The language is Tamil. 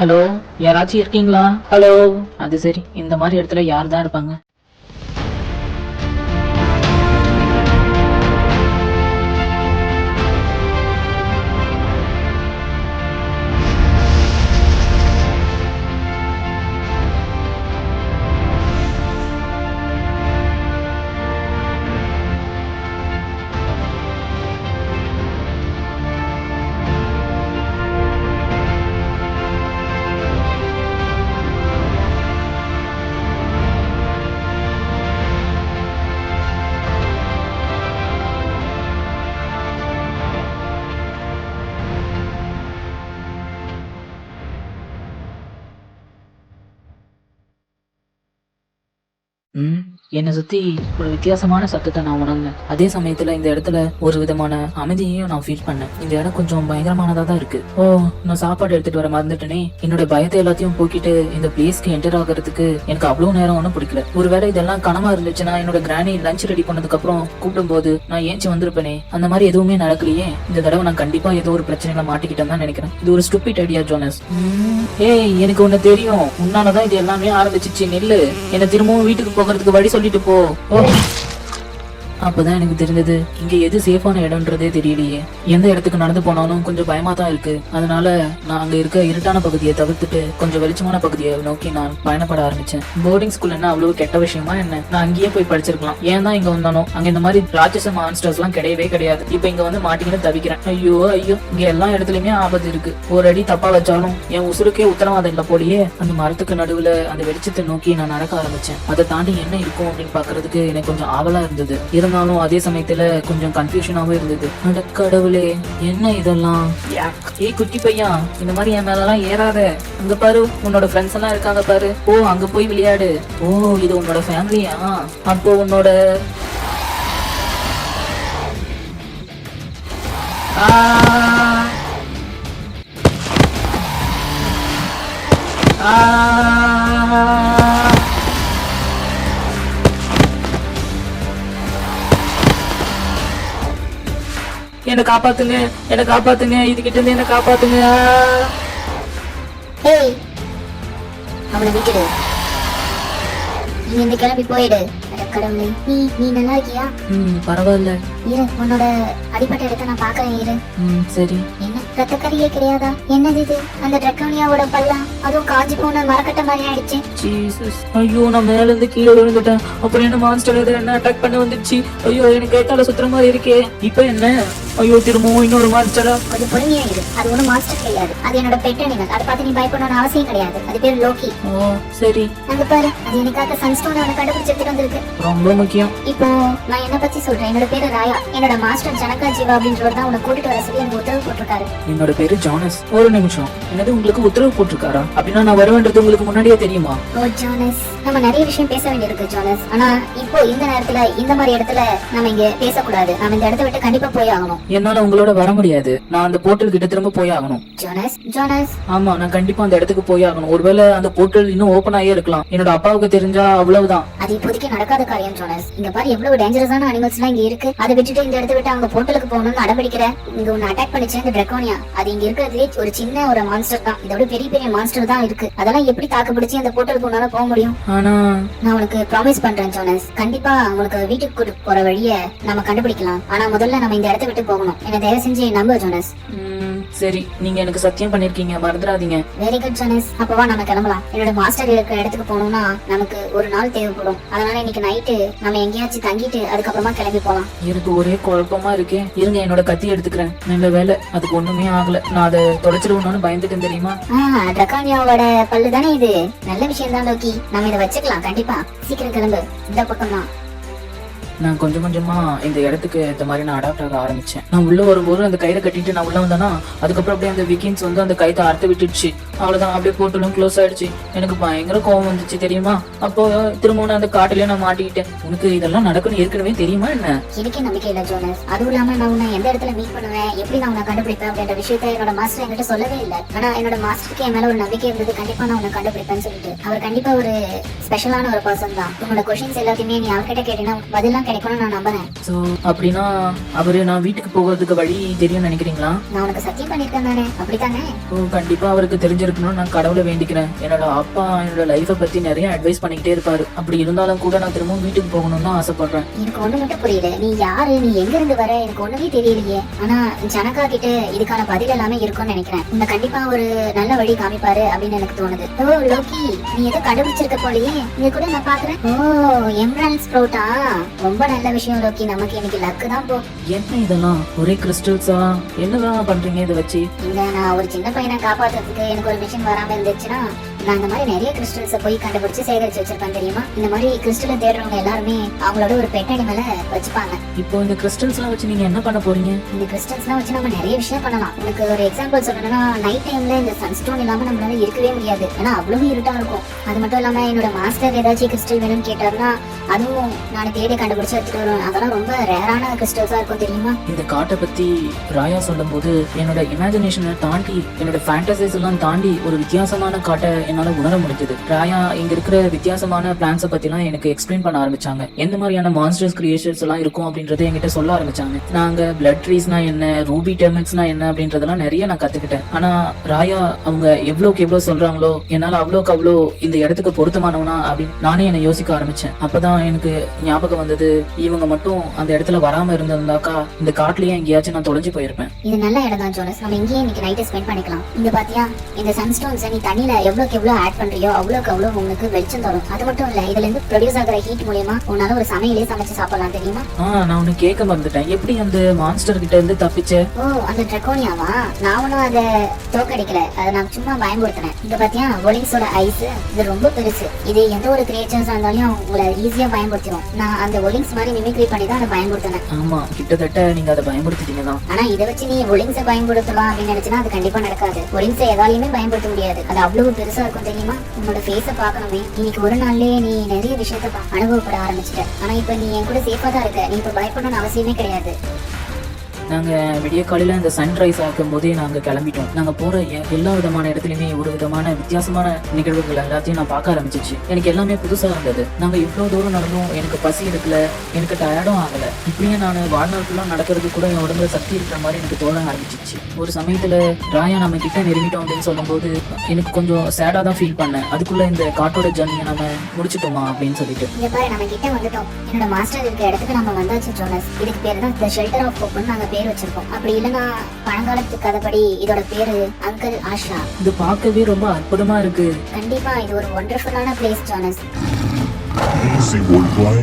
ஹலோ, யாராச்சும் இருக்கீங்களா? ஹலோ. அது சரி, இந்த மாதிரி இடத்துல யார் தான் இருப்பாங்க? ம். என்னை சுத்தி ஒரு வித்தியாசமான சத்தத்தை நான் உணர்ந்தேன். அதே சமயத்துல இந்த இடத்துல ஒரு விதமான அமைதியையும் நான் ஃபீல் பண்ணேன். இந்த இடம் கொஞ்சம் பயங்கரமானதா தான் இருக்கு. ஓ, நான் சாப்பாடு எடுத்துட்டு வர மறந்துட்டேனே. என்னோட பயத்தை எல்லாத்தையும் போக்கிட்டு இந்த பிளேஸ்க்கு என்டர் ஆகிறதுக்கு எனக்கு அவ்வளவு நேரம் ஒன்றும் பிடிக்கல. ஒருவேளை இதெல்லாம் கனவா இருந்துச்சுன்னா என்னோட கிராணி லஞ்ச் ரெடி பண்ணதுக்கு அப்புறம் கூப்பிடும் போது நான் ஏஞ்சி வந்திருப்பேனே. அந்த மாதிரி எதுவுமே நடக்கலையே. இந்த தடவை நான் கண்டிப்பா ஏதோ ஒரு பிரச்சனையில மாட்டிக்கிட்டேன்னு தான் நினைக்கிறேன். இது ஒரு ஸ்டூபிட் ஐடியா ஜோனஸ். ஏய், எனக்கு ஒண்ணு தெரியும். உன்னாலதான் இது எல்லாமே ஆரம்பிச்சிச்சு. நெல்லு, என்ன திரும்பவும் வீட்டுக்கு போகிறதுக்கு வழி சொல்லிட்டு போ. அப்பதான் எனக்கு தெரிஞ்சது இங்க எது சேஃபான இடம்ன்றதே தெரியலையே. எந்த இடத்துக்கு நடந்து போனாலும் கொஞ்சம் பயமா தான் இருக்கு. அதனால நான் அங்க இருக்க இருட்டான பகுதியை தவிர்த்துட்டு கொஞ்சம் வெளிச்சமான பகுதியை நோக்கி நான் பயணப்பட ஆரம்பிச்சேன். போர்டிங் ஸ்கூல் என்ன அவ்வளவு கெட்ட விஷயமா என்ன? நான் அங்கேயே போய் படிச்சிருக்கலாம். ஏன் தான் இங்க வந்தானோ? அங்க இந்த மாதிரி ராட்சச மான்ஸ்டர்ஸ் எல்லாம் கிடையவே கிடையாது. இப்ப இங்க வந்து மாட்டிக்கிட்டு தவிக்கிறேன். ஐயோ ஐயோ, இங்க எல்லா இடத்துலயுமே ஆபத்து இருக்கு. ஒரு அடி தப்பா வச்சாலும் என் உசுருக்கே உத்தரவாதம் இல்ல போலியே. அந்த மரத்துக்கு நடுவுல அந்த வெளிச்சத்தை நோக்கி நான் நடக்க ஆரம்பிச்சேன். அதை தாண்டி என்ன இருக்கும் அப்படின்னு பாக்குறதுக்கு எனக்கு கொஞ்சம் ஆவலா இருந்தது. இருந்தாலும் அதே சமயத்துல கொஞ்சம் கன்ஃபியூஷனாவும் இருந்தது. கடவுளே, என்ன இதெல்லாம்? ஏய் குட்டி பையா, இந்த மாதிரி என் மேலாம் ஏறாத. அங்க பாரு, உன்னோட ஃப்ரெண்ட்ஸ் எல்லாம் இருக்காங்க பாரு. ஓ, அங்க போய் விளையாடு. ஓ, இது உன்னோட ஃபேமிலியா? அப்போ உன்னோட என்ன காப்பாத்துங்க, என்ன காப்பாத்துங்க, இதுகிட்ட இருந்து என்ன காப்பாத்துங்க. ஏய், அவளை விட்டுடு. நீ இந்த கிளம்பி போயிடு. கடவுளே, நீ நல்லா இருக்கியா? பரவாயில்ல. இரு, உன்னோட அடிப்பட்ட இடத்த நான் பாக்குறேன். இரு. சரி. என்ன ரத்தக்கரியே கிடையாதா? என்னது இது? அந்த டிரக்கோனியாவோட பல்லம், அதுவும் காஞ்சி போன மரக்கட்ட மாதிரி ஆயிடுச்சு. ஜீசஸ், ஐயோ, நான் மேல இருந்து கீழே விழுந்துட்டேன். அப்புறம் என்ன மான்ஸ்டர் என்ன அட்டாக் பண்ண வந்துச்சு. ஐயோ, எனக்கு கைத்தால சுத்துற மாதிரி இருக்கே. இப்ப என்ன? ஐயோ, திரும்பவும் இன்னொரு மான்ஸ்டரா? அது பொறுமையா இரு. அது ஒன்னும் மான்ஸ்டர் கிடையாது. அது என்னோட பெட் அனிமல். அதை பார்த்து நீ பயப்படணும்னு அவசியம் கிடையாது. அது பேர் லோக்கி. ஓ சரி. அங்க பாரு, அது எனக்காக சன்ஸ்டோன் அவனை கண்டுபிடிச்சு எடுத்துட்டு வந்திருக்கு. ரொம்ப முக்கியம். இப்போ நான் என்ன பத்தி சொல்றேன். என்னோட பேரு ராயா. என்னோட மாஸ்டர் ஜனகா ஜீவா அப்படின்றவர் தான் உன்னை கூட்டிட்டு வர சொல்லி எனக்கு உத்தரவு போட்டிருக்காரு. என்னோட பேரு ஜானஸ். ஒரு நிமிஷம், என்னது உங்களுக்கு உத்தரவு போட்டிருக்காரா? அப்படின்னா நான் வருவேன்றது உங்களுக்கு முன்னாடியே தெரியுமா? ஓ ஜானஸ், நம்ம நிறைய விஷயம் பேச வேண்டியிருக்கு ஜானஸ். ஆனா இப்போ இந்த நேரத்துல இந்த மாதிரி இடத்துல நம்ம இங்க பேசக்கூடாது. நம்ம இந்த இடத்த விட்டு கண்டிப்பா போய் ஆகணும். என்னால உங்களோட வர முடியாது. நான் அந்த போர்ட்டல் கிட்ட திரும்ப போய் ஆகணும். ஜானஸ், ஜானஸ். ஆமா, நான் கண்டிப்பா அந்த இடத்துக்கு போய் ஆகணும். ஒருவேளை அந்த போர்ட்டல் இன்னும் ஓபன் ஆகியே இருக்கலாம். என்னோட அப்பாவுக்கு தெரிஞ்சா அவ்வளவுதான். அது இப்போதைக்கு நடக்காத காரியம் ஜானஸ். இங்க பாரு, எவ்வளவு டேஞ்சரஸான அனிமல்ஸ் எல்லாம் இங்க இருக்கு. அதை விட்டுட்டு இந்த இடத்த விட்டு அங்க போர்ட்டலுக்கு போகணும்னு அடம்பிடிக்கிற. இங்க ஒன்னு அட்டாக் பண்ணிச்சு இந்த டிரக்கோனியா. அது இங்க இருக்கிறதுலே ஒரு சின்ன ஒரு மான்ஸ்டர் தான். இதோட பெரிய பெரிய மான்ஸ்டர் தான் இருக்கு. அதெல்லாம் எப்படி தாக்கு பிடிச்சி அந்த போர்ட்டலுக்கு உன்னால போக முடியும்? ஆனா நான் உனக்கு ப்ராமிஸ் பண்றேன் ஜானஸ், கண்டிப்பா உனக்கு வீட்டுக்கு கூட்டிட்டு போற வழிய நம்ம கண்டுபிடிக்கலாம். ஆனா முதல்ல நம்ம இந்த இடத்த விட்டு போகணும். என்ன தயவு செஞ்சு நம்பு ஜானஸ். சரி, நீங்க எனக்கு சத்தியம் பண்ணிருக்கீங்க, மறந்துடாதீங்க. Very good ஜானஸ். அப்பவா நம்ம கிளம்பலாம். என்னோட மாஸ்டர் இருக்கிற இடத்துக்கு போகணும்னா நமக்கு ஒரு நாள் தேவைப்படும். அதனால இன்னைக்கு நைட்டு நம்ம எங்கேயாச்சும் தங்கிட்டு அதுக்கப்புறமா கிளம்பி போலாம். எனக்கு ஒரே குழப்பமா இருக்கேன். இருங்க, என்னோட கத்தி எடுத்துக்கிறேன். நல்ல வேலை, அதுக்கு ஒண்ணுமே ஆகல. நான் அதை தொலைச்சிருவோம்னு பயந்துட்டேன் தெரியுமா? டிரக்கானியாவோட பல்லு தானே இது. நல்ல விஷயம் தான் லோக்கி. நம்ம இதை வச்சுக்கலாம். கண்டிப்பா சீக்கிரம் கிளம்பு. இந்த பக்கம் தான். நான் கொஞ்சம் கொஞ்சமா இந்த இடத்துக்கு ஏற்ற மாதிரி நான் அடாப்ட் ஆக ஆரம்பிச்சேன். நான் உள்ள வரும்போது அந்த கயிறை கட்டிட்டு நான் உள்ள வந்தேன்னா அதுக்கப்புறம் அப்படியே அந்த வீக்கெண்ட்ஸ் வந்து அந்த கைத்தை அறுத்து விட்டுடுச்சு. அவ்வளவுதான், அப்படியே போர்ட்டலும் க்ளோஸ் ஆயிடுச்சு. எனக்கு பயங்கர கோவம் வந்துச்சு தெரியுமா? அப்போ திரும்பவும் அந்த காட்டிலேயே நான் மாட்டிக்கிட்டேன். உனக்கு இதெல்லாம் நடக்குன்னு ஏற்கனவே தெரியுமா என்ன? எனக்கே நம்பிக்கை இல்ல ஜோனஸ். அதுவும் இல்லாம நான் உன்னை எந்த இடத்துல மீட் பண்ணுவேன், எப்படி நான் உன்னை கண்டுபிடிப்பேன் அப்படின்ற விஷயத்த என்னோட மாஸ்டர் என்கிட்ட சொல்லவே இல்லை. ஆனா என்னோட மாஸ்டருக்கு என் மேல ஒரு நம்பிக்கை இருந்தது. கண்டிப்பா நான் உன்னை கண்டுபிடிப்பேன்னு சொல்லிட்டு. அவர் கண்டிப்பா ஒரு ஸ்பெஷலான ஒரு பர்சன் தான். உன்னோட கொஸ்டின்ஸ் எல்லாத்தையுமே நீ அவர்கிட்ட கேட்டீங்கன்னா பதிலாம் கிடைக்கும்னு நான் நம்புறேன். ஸோ அப்படின்னா அவரு நான் வீட்டுக்கு போகிறதுக்கு வழி தெரியும்னு நினைக்கிறீங்களா? நான் உனக்கு சத்தியம் பண்ணிருக்கேன் தானே, அப்படித்தானே? ஓ கண்டிப்பா அவருக்கு தெரிஞ்சிருக்கணும்னு நான் கடவுளை வேண்டிக்கிறேன். என்னோட அப்பா என்னோட லைஃபை பத்தி நிறைய அட்வைஸ் பண்ணிக்கிட்டே இருப்பாரு. அப்படி இருந்தாலும் கூட நான் திரும்பவும் வீட்டுக்கு போகணும்னு தான் ஆசைப்படுறேன். எனக்கு ஒண்ணு மட்டும் புரியல, நீ யாரு, நீ எங்க இருந்து வர, எனக்கு ஒண்ணுமே தெரியலையே. ஆனா ஜனகா கிட்ட இதுக்கான பதில் எல்லாமே இருக்கும்னு நினைக்கிறேன். உன்னை கண்டிப்பா ஒரு நல்ல வழி காமிப்பாரு அப்படின்னு எனக்கு தோணுது. ஓ லோக்கி, நீ ஏதோ கண்டுபிடிச்சிருக்க போலயே, இங்க கூட நான் பாக்குறேன். ஓ எம்ரால்ட் ஸ்ப்ரவுட்டா, ரொம்ப நல்ல விஷயம் லோக்கி, நமக்கு இன்னைக்கு லக்கு தான் போ. என்ன இதெல்லாம் ஒரே கிறிஸ்டல்ஸா? என்னதான் பண்றீங்க இதை வச்சு? இல்ல, நான் ஒரு சின்ன பையனை காப்பாத்துறதுக்கு எனக்கு ஒரு மிஷின் வராம இருந்துச்சுன்னா நான் இந்த மாதிரி நிறைய கிறிஸ்டல்ஸை போய் கண்டுபிடிச்சு சேகரிச்சு வச்சிருப்பேன் தெரியுமா. இந்த மாதிரி கிறிஸ்டலை தேடுறவங்க எல்லாருமே அவங்களோட ஒரு பெட் அனிமலை வச்சுப்பாங்க. இப்போ இந்த கிறிஸ்டல்ஸ் எல்லாம் வச்சு நீங்க என்ன பண்ண போறீங்க? இந்த கிறிஸ்டல்ஸ் எல்லாம் வச்சு நம்ம நிறைய விஷயம் பண்ணலாம். எனக்கு ஒரு எக்ஸாம்பிள் சொல்லணும்னா, நைட் டைம்ல இந்த சன்ஸ்டோன் இல்லாம நம்மளால இருக்கவே முடியாது, ஏன்னா அவ்வளவு இருட்டா இருக்கும். அது மட்டும் இல்லாம என்னோட மாஸ்டர் ஏதாச்சும் கிறிஸ்டல் வேணும்னு கேட்டாருன்னா அதுவும் நான் தேடி கண்டுபிடிச்சு எடுத்துட்டு வருவேன். அதெல்லாம் ரொம்ப ரேரான கிறிஸ்டல்ஸா இருக்கும் தெரியுமா. இந்த காட்டை பத்தி ராயா சொல்லும் போது என்னோட இமேஜினேஷனை தாண்டி, என்னோட ஃபேண்டசிஸ் எல்லாம் தாண்டி ஒரு வித்தியாசமான காட்டை என்னால உணர முடிஞ்சது. ராயா இங்க இருக்கிற வித்தியாசமான பிளான்ஸை பத்திலாம் எனக்கு எக்ஸ்பிளைன் பண்ண ஆரம்பிச்சாங்க. எந்த மாதிரியான மான்ஸ்டர்ஸ் கிரியேஷன்ஸ் எல்லாம் இருக்கும் அப்படின்றத என்கிட்ட சொல்ல ஆரம்பிச்சாங்க. நாங்க பிளட் ட்ரீஸ்னா என்ன, ரூபி டெர்மிக்ஸ்னா என்ன அப்படின்றதெல்லாம் நிறைய நான் கத்துக்கிட்டேன். ஆனா ராயா அவங்க எவ்வளவுக்கு எவ்வளவு சொல்றாங்களோ என்னால அவ்வளோக்கு அவ்வளோ இந்த இடத்துக்கு பொருத்தமானவனா அப்படின்னு நானே என்னை யோசிக்க ஆரம்பிச்சேன். அப்பதான் எனக்கு ஞாபகம் வந்தது, இவங்க மட்டும் அந்த இடத்துல வராம இருந்திருந்தாக்கா இந்த காட்டுலயே எங்கேயாச்சும் நான் தொலைஞ்சு போயிருப்பேன். இது நல்ல இடம் தான் ஜோனஸ், நம்ம இங்கேயே இன்னைக்கு நைட் ஸ்பெண்ட் பண்ணிக்கலாம். இங்க பாத்தியா, இந்த சன்ஸ்டோன்ஸ் நீ தண்ணியில எவ்வளவுக்கு எவ்வளவு ஆட் பண்றியோ அவ்வளவுக்கு அவ்வளவு உங்களுக்கு வெளிச்சம் தரும். அது மட்டும் இல்ல, இதுல இருந்து ப்ரொடியூஸ் ஆகிற ஹீட் மூலமா உன்னால ஒரு சமையலே சமைச்சு சாப்பிடலாம் தெரியுமா. நான் ஒண்ணு கேட்க மறந்துட்டேன், எப்படி அந்த மான்ஸ்டர் கிட்ட இருந்து தப்பிச்ச? ஓ அந்த ட்ரெக்கோனியாவா, நான் ஒன்னும் அதை தோக்கடிக்கல, அதை நான் சும்மா பயன்படுத்தினேன். இங்க பாத்தியா ஒலிங்ஸோட ஐஸ், இது ரொம்ப பெருசு. இது எந்த ஒரு கிரியேச்சர்ஸ் இருந்தாலும் உங்களை ஈஸியா பயன்படுத்திடும். நான் அந்த ஒலிங்ஸ் மாதிரி மிமிக்ரி பண்ணி தான் அதை பயன்படுத்தினேன். ஆமா, கிட்டத்தட்ட நீங்க அதை பயன்படுத்திட்டீங்க தான். ஆனா இதை வச்சு நீ ஒலிங்ஸை பயன்படுத்தலாம் அப்படின்னு நினைச்சுன்னா அது கண்டிப்பா நடக்காது. ஒலிங்ஸை எதாலையுமே பயன்படுத்த முடியாது, அது அவ்வளவு பெருசா இருக்கும் தெரியுமா. உன்னோட ஃபேஸை பார்க்கணுமே, இன்னைக்கு ஒரு நாள்லயே நீ நிறைய விஷயத்த அனுபவப்பட ஆரம்பிச்சிட்ட. ஆனா இப்ப நீ என் கூட சேஃபா தான் இருக்க, நீ இப்ப பயப்படணும்னு அவசியமே கிடையாது. நாங்க விடிய காலையில இந்த சன்ரைஸ் ஆக்கும் போதே நாங்க கிளம்பிட்டோம். நாங்க போற எல்லா விதமான இடத்துலயுமே ஒரு விதமான வித்தியாசமான நிகழ்வுகள் எல்லாத்தையும் நான் பார்க்க ஆரம்பிச்சிச்சு. எனக்கு எல்லாமே புதுசா இருந்தது. நாங்க இவ்வளவு தூரம் நடந்தோம், எனக்கு பசி எடுக்கல, எனக்கு டயர்டும் ஆகல. இப்படியே நான் வாழ்நாள் ஃபுல்லா நடக்கிறது கூட என் உடம்புல சக்தி இருக்கிற மாதிரி எனக்கு தோண ஆரம்பிச்சிச்சு. ஒரு சமயத்துல ராயா நம்ம கிட்ட நெருங்கிட்டோம் அப்படின்னு சொல்லும் போது எனக்கு கொஞ்சம் சேடா தான் ஃபீல் பண்ணேன். அதுக்குள்ள இந்த காட்டோட ஜர்னியை நம்ம முடிச்சிட்டோமா அப்படின்னு சொல்லிட்டு. இங்க பாரு, நம்ம கிட்ட வந்துட்டோம். என்னோட மாஸ்டர் இருக்க இடத்துக்கு நம்ம வந்தாச்சு ஜோனஸ். இதுக்கு பேரு தான் தி ஷெல்டர் ஆஃப் ஹோப்னு நாங்க பேர் வச்சிருக்கோம். அப்படி இல்லைன்னா பழங்காலத்து கதைப்படி இதோட பேரு அங்கிள் ஆஷா. இது பார்க்கவே ரொம்ப அற்புதமா இருக்கு. கண்டிப்பா இது ஒரு ஒண்டர்ஃபுல்லான பிளேஸ் ஜோனஸ். Easy wordplay.